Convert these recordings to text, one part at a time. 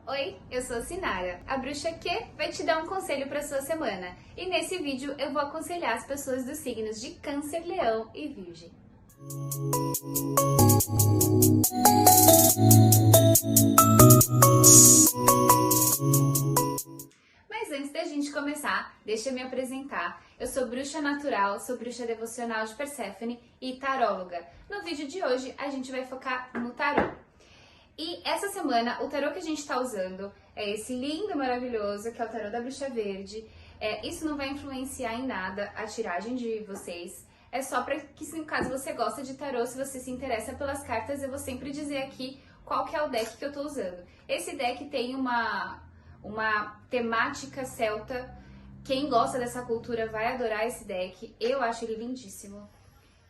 Oi, eu sou a Sinara, a bruxa que vai te dar um conselho para sua semana. E nesse vídeo eu vou aconselhar as pessoas dos signos de Câncer, Leão e Virgem. Mas antes da gente começar, deixa eu me apresentar. Eu sou bruxa natural, sou bruxa devocional de Perséfone e taróloga. No vídeo de hoje a gente vai focar no tarô. E essa semana, o tarô que a gente está usando é esse lindo, maravilhoso, que é o tarô da Bruxa Verde. Isso não vai influenciar em nada a tiragem de vocês. É só para que, se no caso você gosta de tarô, se você se interessa pelas cartas, eu vou sempre dizer aqui qual que é o deck que eu estou usando. Esse deck tem uma temática celta. Quem gosta dessa cultura vai adorar esse deck. Eu acho ele lindíssimo.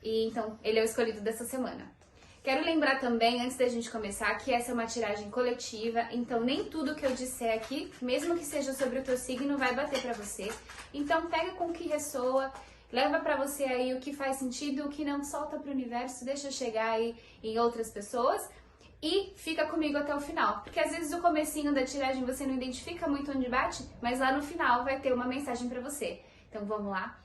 E então, ele é o escolhido dessa semana. Quero lembrar também, antes da gente começar, que essa é uma tiragem coletiva, então nem tudo que eu disser aqui, mesmo que seja sobre o teu signo, vai bater pra você. Então pega com o que ressoa, leva pra você aí o que faz sentido, o que não, solta pro universo, deixa chegar aí em outras pessoas e fica comigo até o final. Porque às vezes o comecinho da tiragem você não identifica muito onde bate, mas lá no final vai ter uma mensagem pra você. Então vamos lá?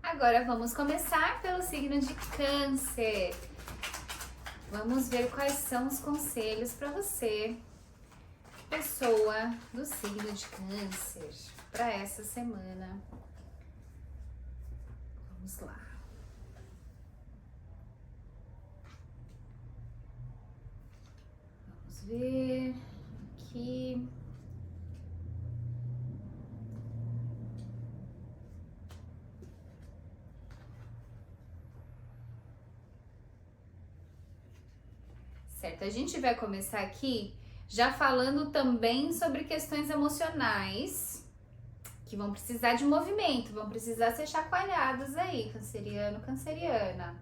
Agora vamos começar pelo signo de Câncer. Vamos ver quais são os conselhos para você, pessoa do signo de Câncer, para essa semana. Vamos lá. Vamos ver aqui. Certo, a gente vai começar aqui já falando também sobre questões emocionais que vão precisar de movimento, vão precisar ser chacoalhadas aí, canceriano, canceriana.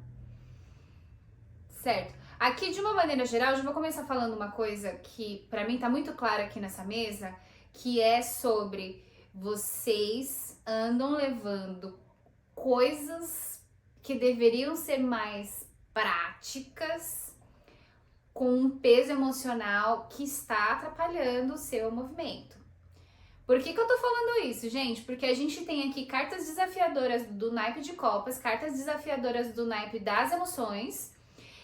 Certo, aqui de uma maneira geral, eu já vou começar falando uma coisa que pra mim tá muito clara aqui nessa mesa, que é sobre vocês andam levando coisas que deveriam ser mais práticas com um peso emocional que está atrapalhando o seu movimento. Por que eu tô falando isso, gente? Porque a gente tem aqui cartas desafiadoras do naipe de copas, cartas desafiadoras do naipe das emoções,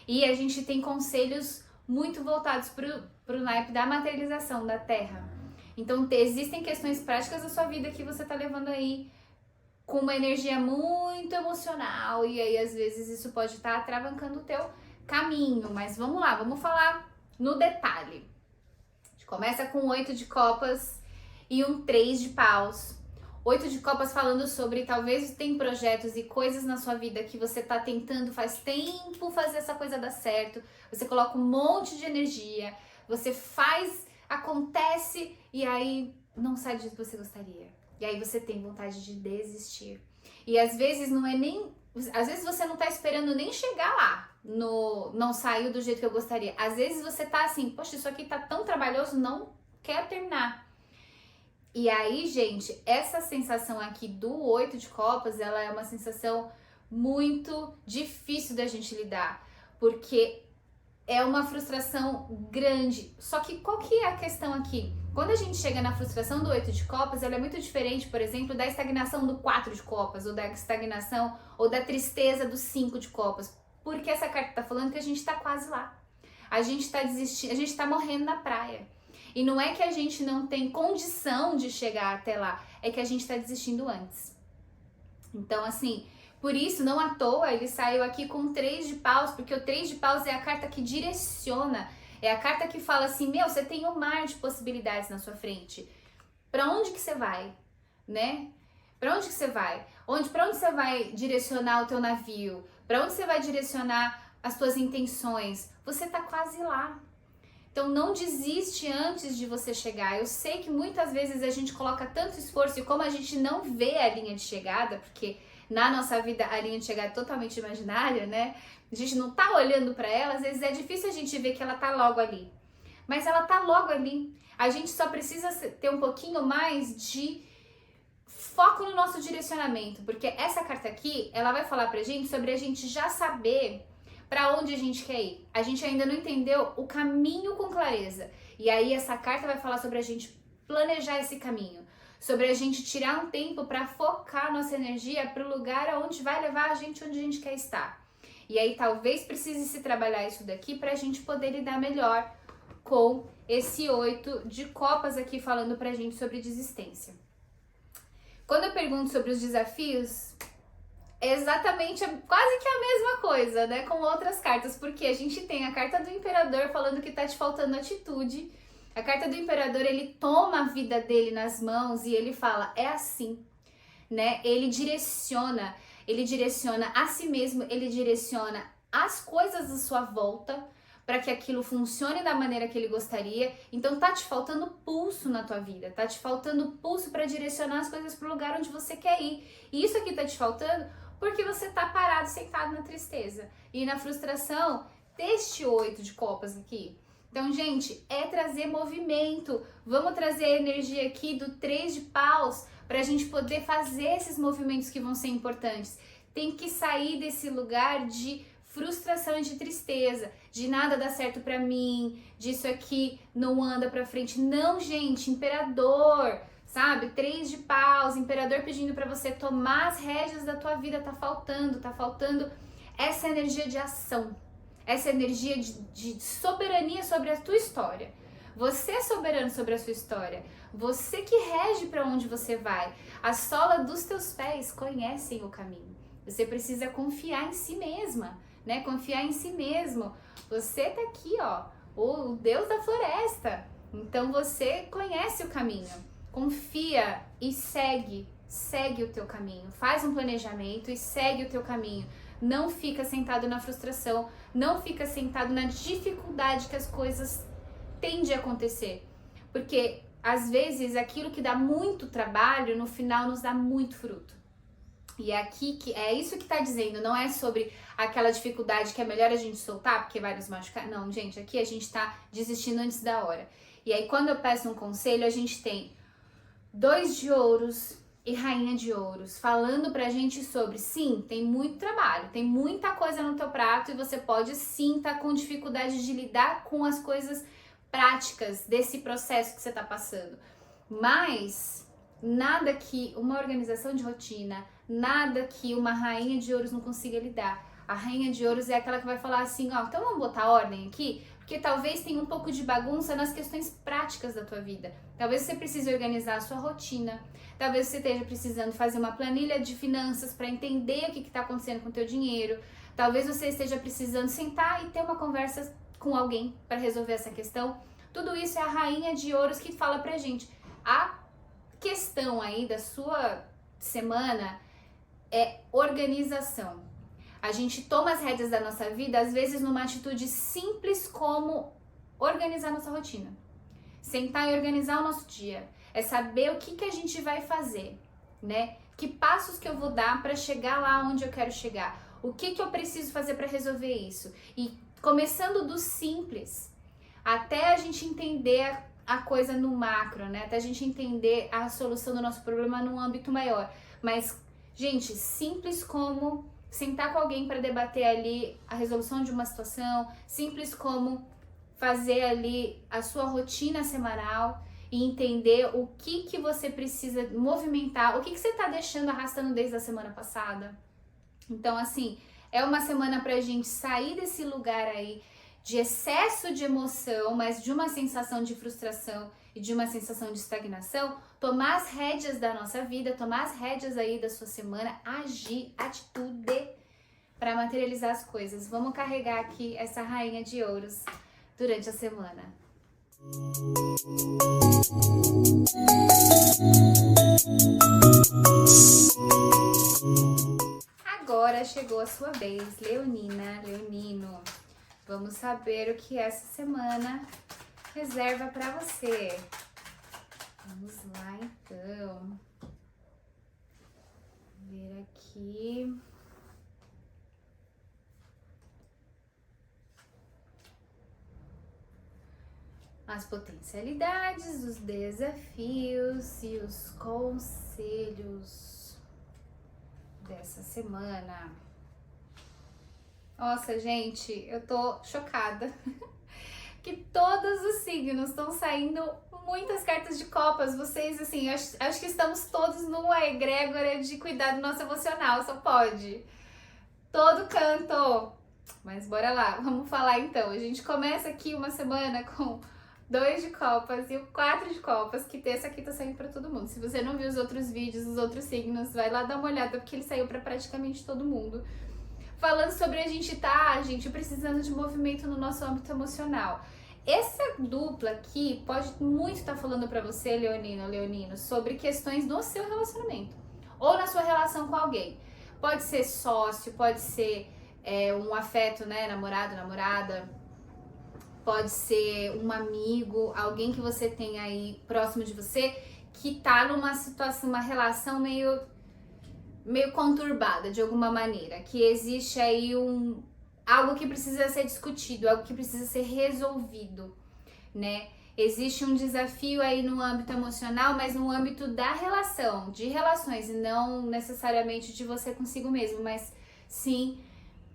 e a gente tem conselhos muito voltados pro naipe da materialização da terra. Então existem questões práticas da sua vida que você tá levando aí com uma energia muito emocional, e aí às vezes isso pode estar atravancando o teu caminho, mas vamos lá, vamos falar no detalhe. A gente começa com 8 de copas e um 3 de paus. 8 de copas falando sobre talvez tem projetos e coisas na sua vida que você tá tentando faz tempo fazer essa coisa dar certo. Você coloca um monte de energia, você faz, acontece e aí não sai do jeito que você gostaria. E aí você tem vontade de desistir. E às vezes não é nem... Às vezes você não tá esperando nem chegar lá, não saiu do jeito que eu gostaria. Às vezes você tá assim, poxa, isso aqui tá tão trabalhoso, não quero terminar. E aí, gente, essa sensação aqui do 8 de copas, ela é uma sensação muito difícil da gente lidar, porque é uma frustração grande. Só que qual que é a questão aqui? Quando a gente chega na frustração do 8 de copas, ela é muito diferente, por exemplo, da estagnação do 4 de copas, ou da estagnação, ou da tristeza do 5 de copas. Porque essa carta tá falando que a gente tá quase lá. A gente tá desistindo, a gente tá morrendo na praia. E não é que a gente não tem condição de chegar até lá, é que a gente tá desistindo antes. Então, assim, por isso, não à toa, ele saiu aqui com 3 de paus, porque o 3 de paus é a carta que direciona, é a carta que fala assim, meu, você tem um mar de possibilidades na sua frente. Pra onde que você vai, né? Pra onde que você vai? Pra onde você vai direcionar o teu navio? Pra onde você vai direcionar as tuas intenções? Você tá quase lá. Então não desiste antes de você chegar. Eu sei que muitas vezes a gente coloca tanto esforço e como a gente não vê a linha de chegada, porque na nossa vida a linha de chegada é totalmente imaginária, né? A gente não tá olhando para ela, às vezes é difícil a gente ver que ela tá logo ali. Mas ela tá logo ali. A gente só precisa ter um pouquinho mais de foco no nosso direcionamento, porque essa carta aqui, ela vai falar pra gente sobre a gente já saber para onde a gente quer ir. A gente ainda não entendeu o caminho com clareza. E aí essa carta vai falar sobre a gente planejar esse caminho, sobre a gente tirar um tempo para focar nossa energia para o lugar onde vai levar a gente onde a gente quer estar. E aí talvez precise se trabalhar isso daqui para a gente poder lidar melhor com esse 8 de copas aqui falando pra gente sobre desistência. Quando eu pergunto sobre os desafios, é exatamente quase que a mesma coisa, né, com outras cartas, porque a gente tem a carta do imperador falando que tá te faltando atitude. A carta do imperador, ele toma a vida dele nas mãos e ele fala, é assim, né? Ele direciona a si mesmo, ele direciona as coisas à sua volta para que aquilo funcione da maneira que ele gostaria. Então tá te faltando pulso na tua vida, tá te faltando pulso para direcionar as coisas para o lugar onde você quer ir. E isso aqui tá te faltando porque você tá parado, sentado na tristeza e na frustração deste 8 de copas aqui. Então, gente, é trazer movimento. Vamos trazer a energia aqui do 3 de paus para a gente poder fazer esses movimentos que vão ser importantes. Tem que sair desse lugar de frustração e de tristeza, de nada dá certo para mim, disso aqui não anda para frente. Não, gente, imperador, sabe? 3 de paus, imperador pedindo para você tomar as rédeas da tua vida. Tá faltando essa energia de ação. Essa energia de soberania sobre a tua história. Você é soberano sobre a sua história. Você que rege para onde você vai. A sola dos teus pés conhecem o caminho. Você precisa confiar em si mesma, né? Confiar em si mesmo. Você tá aqui, ó, o Deus da floresta. Então você conhece o caminho. Confia e segue o teu caminho. Faz um planejamento e segue o teu caminho. Não fica sentado na frustração, não fica sentado na dificuldade que as coisas tendem a acontecer. Porque, às vezes, aquilo que dá muito trabalho, no final nos dá muito fruto. E é aqui que é isso que tá dizendo, não é sobre aquela dificuldade que é melhor a gente soltar, porque vai nos machucar. Não, gente, aqui a gente tá desistindo antes da hora. E aí, quando eu peço um conselho, a gente tem 2 de ouros e rainha de ouros, falando pra gente sobre, sim, tem muito trabalho, tem muita coisa no teu prato e você pode sim estar com dificuldade de lidar com as coisas práticas desse processo que você tá passando. Mas nada que uma organização de rotina, nada que uma rainha de ouros não consiga lidar. A rainha de ouros é aquela que vai falar assim, ó, então vamos botar ordem aqui? Porque talvez tenha um pouco de bagunça nas questões práticas da tua vida. Talvez você precise organizar a sua rotina. Talvez você esteja precisando fazer uma planilha de finanças para entender o que está acontecendo com o teu dinheiro. Talvez você esteja precisando sentar e ter uma conversa com alguém para resolver essa questão. Tudo isso é a rainha de ouros que fala pra gente. A questão aí da sua semana é organização. A gente toma as rédeas da nossa vida, às vezes numa atitude simples como organizar nossa rotina. Sentar e organizar o nosso dia. É saber o que a gente vai fazer, né? Que passos que eu vou dar para chegar lá onde eu quero chegar. O que eu preciso fazer para resolver isso. E começando do simples, até a gente entender a coisa no macro, né? Até a gente entender a solução do nosso problema num âmbito maior. Mas, gente, simples como sentar com alguém para debater ali a resolução de uma situação, simples como fazer ali a sua rotina semanal e entender o que você precisa movimentar, o que você tá deixando arrastando desde a semana passada. Então, assim, é uma semana pra gente sair desse lugar aí de excesso de emoção, mas de uma sensação de frustração e de uma sensação de estagnação, tomar as rédeas da nossa vida, tomar as rédeas aí da sua semana, agir, atitude para materializar as coisas. Vamos carregar aqui essa rainha de ouros durante a semana. Agora chegou a sua vez, Leonina, Leonino. Vamos saber o que essa semana reserva para você. Vamos lá, então. Ver aqui. as potencialidades, os desafios e os conselhos dessa semana. Nossa, gente, eu tô chocada que todos os signos estão saindo muitas cartas de copas. Vocês, assim, acho que estamos todos numa egrégora de cuidar do nosso emocional, só pode. Todo canto. Mas bora lá, vamos falar então. A gente começa aqui uma semana com 2 de copas e o 4 de copas, que esse aqui tá saindo pra todo mundo. Se você não viu os outros vídeos, os outros signos, vai lá dar uma olhada, porque ele saiu pra praticamente todo mundo. Falando sobre a gente precisando de movimento no nosso âmbito emocional. Essa dupla aqui pode muito estar falando pra você, leonino, sobre questões no seu relacionamento. Ou na sua relação com alguém. Pode ser sócio, pode ser um afeto, né, namorado, namorada. Pode ser um amigo, alguém que você tem aí próximo de você, que tá numa situação, uma relação meio conturbada de alguma maneira, que existe aí algo que precisa ser discutido, algo que precisa ser resolvido, né? Existe um desafio aí no âmbito emocional, mas no âmbito da relação, de relações, e não necessariamente de você consigo mesmo, mas sim,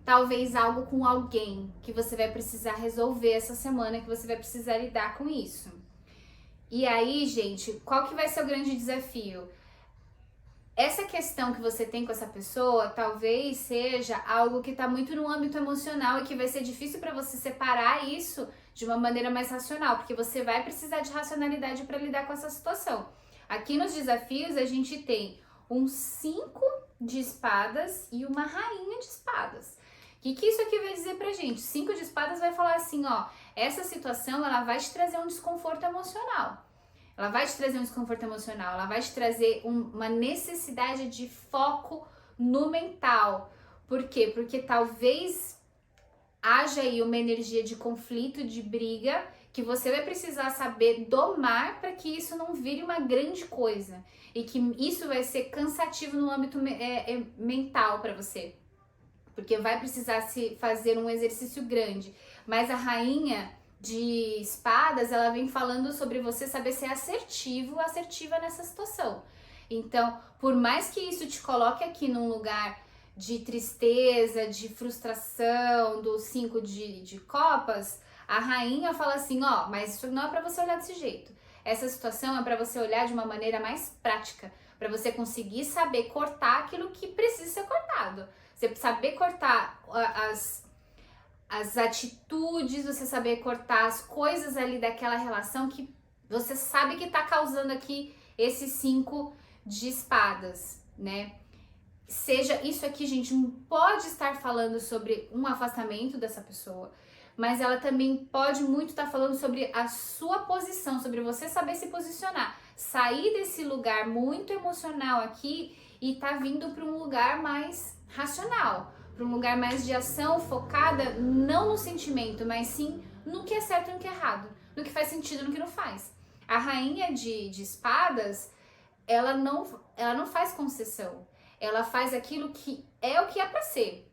talvez algo com alguém que você vai precisar resolver essa semana, que você vai precisar lidar com isso. E aí, gente, qual que vai ser o grande desafio? Essa questão que você tem com essa pessoa talvez seja algo que está muito no âmbito emocional e que vai ser difícil para você separar isso de uma maneira mais racional, porque você vai precisar de racionalidade para lidar com essa situação. Aqui nos desafios a gente tem um 5 de espadas e uma rainha de espadas. O que isso aqui vai dizer pra gente? 5 de espadas vai falar assim, ó, essa situação ela vai te trazer um desconforto emocional. Ela vai te trazer um desconforto emocional, ela vai te trazer uma necessidade de foco no mental. Por quê? Porque talvez haja aí uma energia de conflito, de briga, que você vai precisar saber domar para que isso não vire uma grande coisa. E que isso vai ser cansativo no âmbito mental para você. Porque vai precisar se fazer um exercício grande. Mas a rainha de espadas, ela vem falando sobre você saber ser assertivo, assertiva nessa situação. Então, por mais que isso te coloque aqui num lugar de tristeza, de frustração, do 5 de copas, a rainha fala assim, ó, mas isso não é pra você olhar desse jeito. Essa situação é pra você olhar de uma maneira mais prática, pra você conseguir saber cortar aquilo que precisa ser cortado. Você saber cortar as atitudes, você saber cortar as coisas ali daquela relação que você sabe que tá causando aqui esses 5 de espadas, né? Seja isso aqui, gente, pode estar falando sobre um afastamento dessa pessoa, mas ela também pode muito estar falando sobre a sua posição, sobre você saber se posicionar, sair desse lugar muito emocional aqui e tá vindo para um lugar mais racional, para um lugar mais de ação focada não no sentimento, mas sim no que é certo e no que é errado, no que faz sentido e no que não faz. A rainha de espadas, ela não faz concessão, ela faz aquilo que é o que é para ser.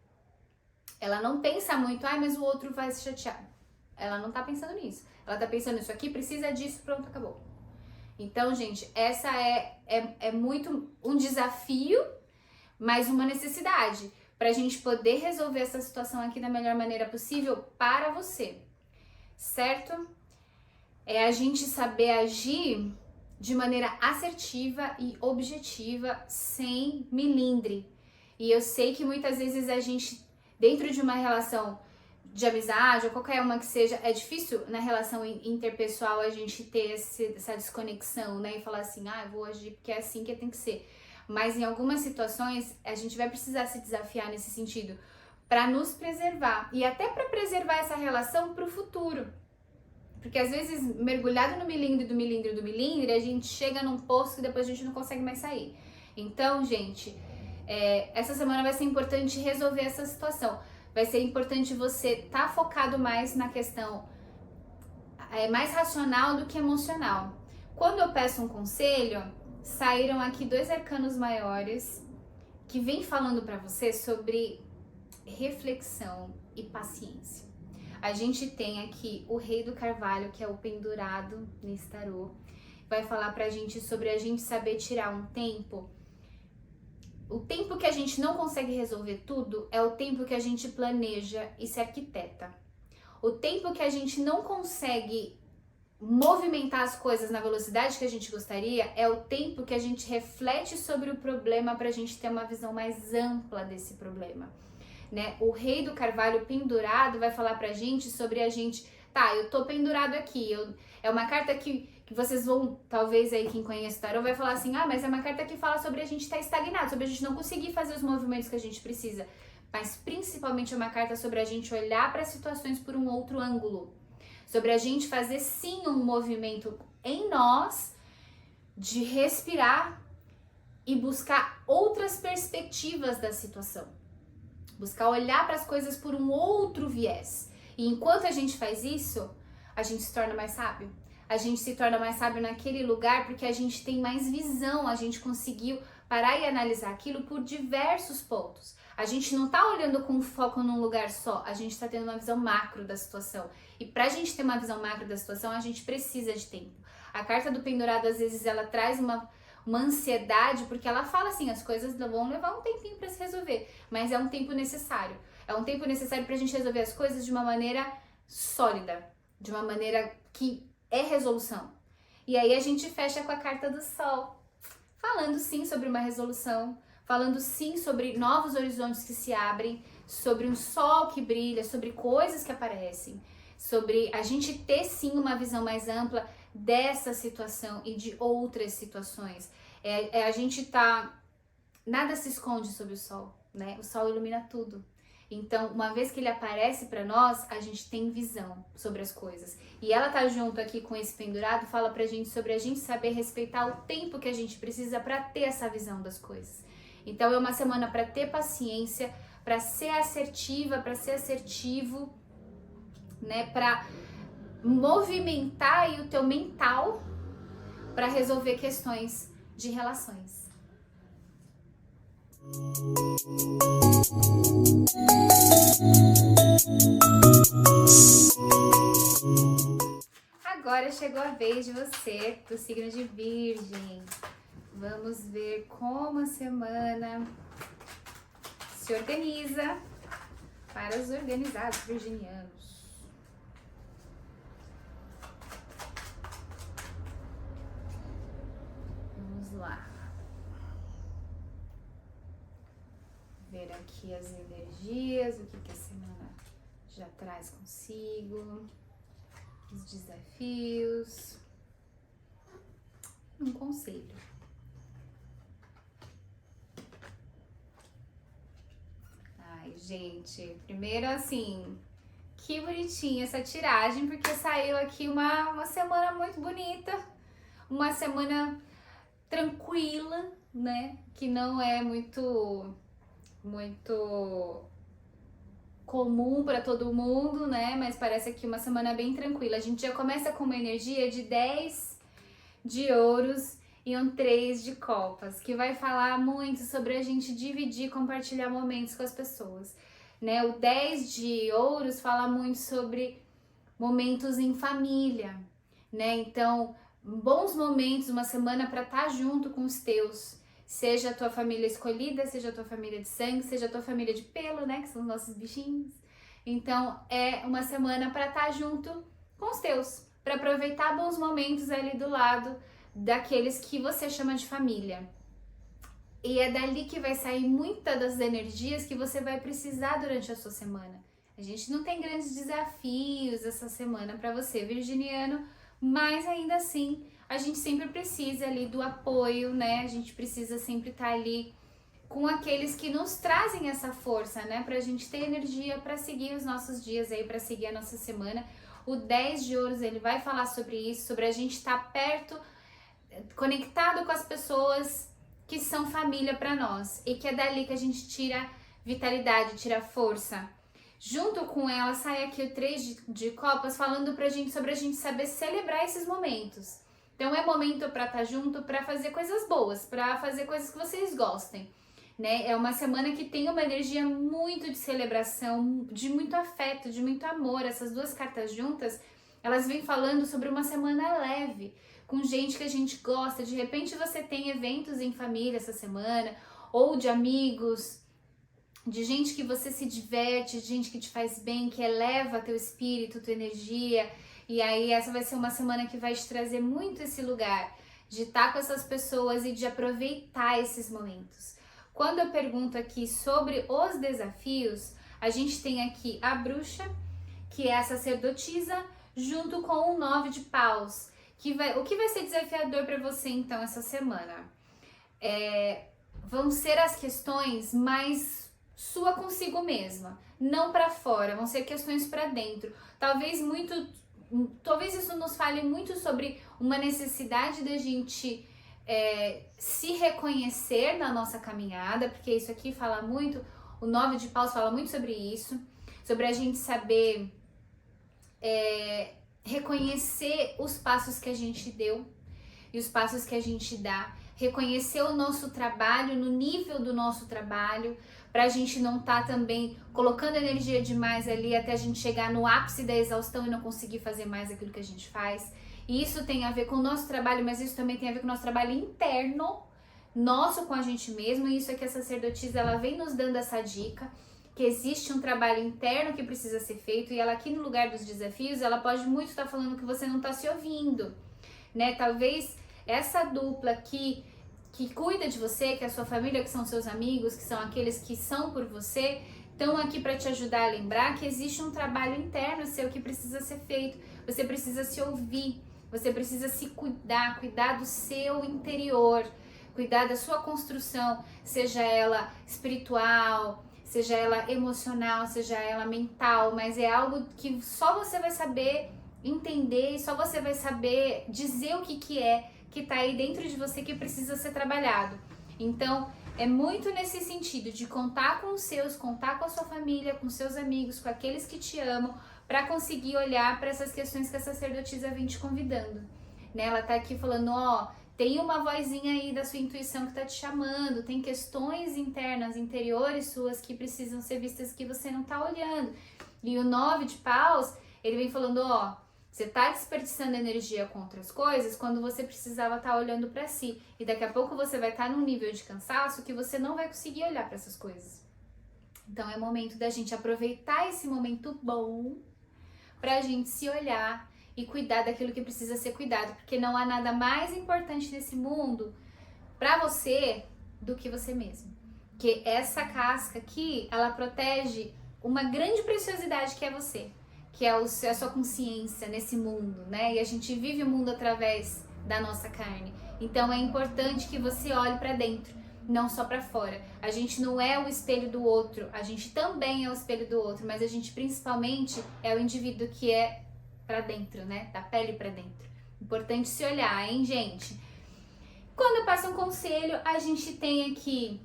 Ela não pensa muito, mas o outro vai se chatear. Ela não tá pensando nisso. Ela tá pensando, isso aqui precisa disso, pronto, acabou. Então, gente, essa é muito um desafio, mas uma necessidade pra gente poder resolver essa situação aqui da melhor maneira possível para você, certo? É a gente saber agir de maneira assertiva e objetiva, sem milindre. E eu sei que muitas vezes a gente, dentro de uma relação de amizade ou qualquer uma que seja, é difícil na relação interpessoal a gente ter essa desconexão, né? E falar assim, eu vou agir porque é assim que tem que ser. Mas em algumas situações a gente vai precisar se desafiar nesse sentido para nos preservar e até para preservar essa relação para o futuro. Porque às vezes, mergulhado no milindre, a gente chega num poço que depois a gente não consegue mais sair. Então, gente, essa semana vai ser importante resolver essa situação. Vai ser importante você estar focado mais na questão mais racional do que emocional. Quando eu peço um conselho, saíram aqui 2 arcanos maiores que vem falando para você sobre reflexão e paciência. A gente tem aqui o Rei do Carvalho, que é o pendurado nesse tarô. Vai falar pra gente sobre a gente saber tirar um tempo. O tempo que a gente não consegue resolver tudo é o tempo que a gente planeja e se arquiteta. O tempo que a gente não consegue movimentar as coisas na velocidade que a gente gostaria é o tempo que a gente reflete sobre o problema para a gente ter uma visão mais ampla desse problema, né? O Rei do Carvalho pendurado vai falar pra gente sobre a gente, tá, eu tô pendurado aqui, é uma carta que vocês vão, talvez aí quem conhece o tarô vai falar assim, mas é uma carta que fala sobre a gente estar estagnado, sobre a gente não conseguir fazer os movimentos que a gente precisa, mas principalmente é uma carta sobre a gente olhar para as situações por um outro ângulo, sobre a gente fazer sim um movimento em nós de respirar e buscar outras perspectivas da situação. Buscar olhar para as coisas por um outro viés. E enquanto a gente faz isso, a gente se torna mais sábio. A gente se torna mais sábio naquele lugar porque a gente tem mais visão, a gente conseguiu parar e analisar aquilo por diversos pontos. A gente não tá olhando com foco num lugar só, a gente tá tendo uma visão macro da situação. E pra gente ter uma visão macro da situação, a gente precisa de tempo. A carta do pendurado, às vezes, ela traz uma ansiedade, porque ela fala assim, as coisas vão levar um tempinho para se resolver, mas é um tempo necessário. É um tempo necessário pra gente resolver as coisas de uma maneira sólida, de uma maneira que é resolução. E aí a gente fecha com a carta do Sol, falando sim sobre uma resolução, falando sim sobre novos horizontes que se abrem, sobre um sol que brilha, sobre coisas que aparecem, sobre a gente ter sim uma visão mais ampla dessa situação e de outras situações. A gente tá... Nada se esconde sob o sol, né? O sol ilumina tudo. Então, uma vez que ele aparece para nós, a gente tem visão sobre as coisas. E ela tá junto aqui com esse pendurado, fala pra gente sobre a gente saber respeitar o tempo que a gente precisa para ter essa visão das coisas. Então, é uma semana para ter paciência, para ser assertiva, para ser assertivo, né? Para movimentar aí o teu mental para resolver questões de relações. Agora chegou a vez de você, do signo de Virgem. Vamos ver como a semana se organiza para os organizados virginianos. Vamos lá. Ver aqui as energias, o que a semana já traz consigo, os desafios, um conselho. Ai, gente, primeiro assim, que bonitinha essa tiragem, porque saiu aqui uma semana muito bonita, uma semana tranquila, né, que não é muito comum para todo mundo, né? Mas parece aqui uma semana bem tranquila. A gente já começa com uma energia de 10 de ouros e um 3 de copas, que vai falar muito sobre a gente dividir, compartilhar momentos com as pessoas, né? O 10 de ouros fala muito sobre momentos em família, né? Então, bons momentos, uma semana para estar junto com os teus. Seja a tua família escolhida, seja a tua família de sangue, seja a tua família de pelo, né? Que são os nossos bichinhos. Então, é uma semana para estar junto com os teus, para aproveitar bons momentos ali do lado daqueles que você chama de família. E é dali que vai sair muitas das energias que você vai precisar durante a sua semana. A gente não tem grandes desafios essa semana para você, virginiano, mas ainda assim a gente sempre precisa ali do apoio, né? A gente precisa sempre estar ali com aqueles que nos trazem essa força, né? Pra gente ter energia para seguir os nossos dias aí, para seguir a nossa semana. O 10 de ouros, ele vai falar sobre isso, sobre a gente estar perto, conectado com as pessoas que são família para nós. E que é dali que a gente tira vitalidade, tira força. Junto com ela sai aqui o 3 de copas falando pra gente sobre a gente saber celebrar esses momentos. Então é momento para estar junto, para fazer coisas boas, para fazer coisas que vocês gostem. né? É uma semana que tem uma energia muito de celebração, de muito afeto, de muito amor. Essas duas cartas juntas, elas vêm falando sobre uma semana leve, com gente que a gente gosta. De repente você tem eventos em família essa semana, ou de amigos, de gente que você se diverte, de gente que te faz bem, que eleva teu espírito, tua energia. E aí essa vai ser uma semana que vai te trazer muito esse lugar de estar com essas pessoas e de aproveitar esses momentos. Quando eu pergunto aqui sobre os desafios, a gente tem aqui a bruxa, que é a sacerdotisa, junto com o 9 de paus. O que vai ser desafiador para você então essa semana? Vão ser as questões mais sua consigo mesma, não para fora, vão ser questões para dentro. Talvez isso nos fale muito sobre uma necessidade da gente se reconhecer na nossa caminhada, porque isso aqui fala muito, o 9 de paus fala muito sobre isso, sobre a gente saber reconhecer os passos que a gente deu e os passos que a gente dá, reconhecer o nosso trabalho no nível do nosso trabalho, para a gente não estar também colocando energia demais ali até a gente chegar no ápice da exaustão e não conseguir fazer mais aquilo que a gente faz. E isso tem a ver com o nosso trabalho, mas isso também tem a ver com o nosso trabalho interno, nosso com a gente mesmo. E isso é que a sacerdotisa, ela vem nos dando essa dica, que existe um trabalho interno que precisa ser feito, e ela aqui no lugar dos desafios, ela pode muito estar falando que você não está se ouvindo, né? Talvez essa dupla que cuida de você, que é a sua família, que são seus amigos, que são aqueles que são por você, estão aqui para te ajudar a lembrar que existe um trabalho interno seu que precisa ser feito. Você precisa se ouvir, você precisa se cuidar, cuidar do seu interior, cuidar da sua construção, seja ela espiritual, seja ela emocional, seja ela mental, mas é algo que só você vai saber entender e só você vai saber dizer o que é que tá aí dentro de você que precisa ser trabalhado. Então, é muito nesse sentido de contar com os seus, contar com a sua família, com seus amigos, com aqueles que te amam, para conseguir olhar para essas questões que a sacerdotisa vem te convidando. Né? Ela tá aqui falando, ó, tem uma vozinha aí da sua intuição que tá te chamando, tem questões internas, interiores suas que precisam ser vistas que você não tá olhando. E o 9 de paus, ele vem falando, ó, você tá desperdiçando energia com outras coisas quando você precisava estar olhando para si. E daqui a pouco você vai estar num nível de cansaço que você não vai conseguir olhar para essas coisas. Então é momento da gente aproveitar esse momento bom pra gente se olhar e cuidar daquilo que precisa ser cuidado. Porque não há nada mais importante nesse mundo pra você do que você mesmo. Porque essa casca aqui, ela protege uma grande preciosidade que é você. Que é a sua consciência nesse mundo, né? E a gente vive o mundo através da nossa carne. Então é importante que você olhe para dentro, não só para fora. A gente não é o espelho do outro, a gente também é o espelho do outro, mas a gente principalmente é o indivíduo que é para dentro, né? Da pele para dentro. Importante se olhar, hein, gente? Quando eu passo um conselho, a gente tem aqui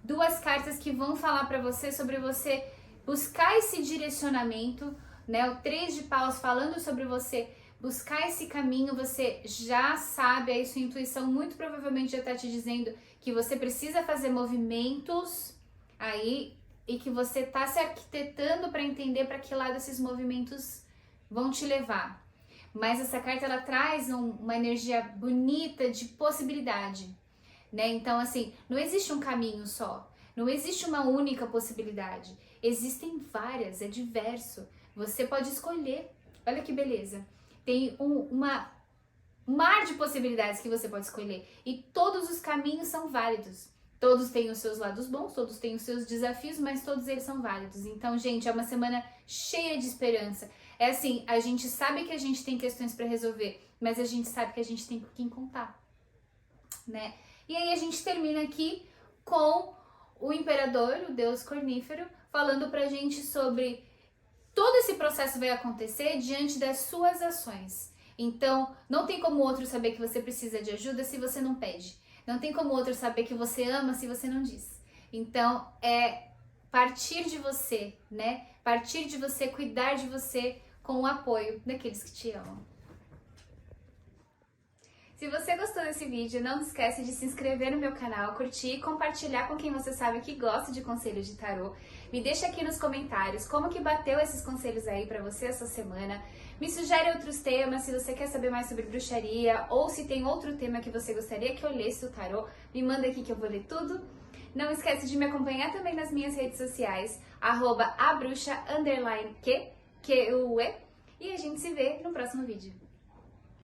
duas cartas que vão falar para você sobre você buscar esse direcionamento, né? O 3 de paus falando sobre você buscar esse caminho, você já sabe, aí sua intuição muito provavelmente já está te dizendo que você precisa fazer movimentos aí e que você está se arquitetando para entender para que lado esses movimentos vão te levar. Mas essa carta ela traz uma energia bonita de possibilidade, né? Então assim, não existe um caminho só, não existe uma única possibilidade, existem várias, é diverso. Você pode escolher, olha que beleza, tem um mar de possibilidades que você pode escolher e todos os caminhos são válidos, todos têm os seus lados bons, todos têm os seus desafios, mas todos eles são válidos. Então, gente, é uma semana cheia de esperança, é assim, a gente sabe que a gente tem questões para resolver, mas a gente sabe que a gente tem com quem contar, né? E aí a gente termina aqui com o imperador, o deus cornífero, falando pra gente sobre todo esse processo vai acontecer diante das suas ações. Então, não tem como o outro saber que você precisa de ajuda se você não pede. Não tem como o outro saber que você ama se você não diz. Então, é partir de você, né? Partir de você, cuidar de você com o apoio daqueles que te amam. Se você gostou desse vídeo, não esquece de se inscrever no meu canal, curtir e compartilhar com quem você sabe que gosta de conselhos de tarô. Me deixa aqui nos comentários como que bateu esses conselhos aí pra você essa semana. Me sugere outros temas, se você quer saber mais sobre bruxaria ou se tem outro tema que você gostaria que eu lesse o tarô, me manda aqui que eu vou ler tudo. Não esquece de me acompanhar também nas minhas redes sociais, @abruxa_que, Q-U-E, e a gente se vê no próximo vídeo.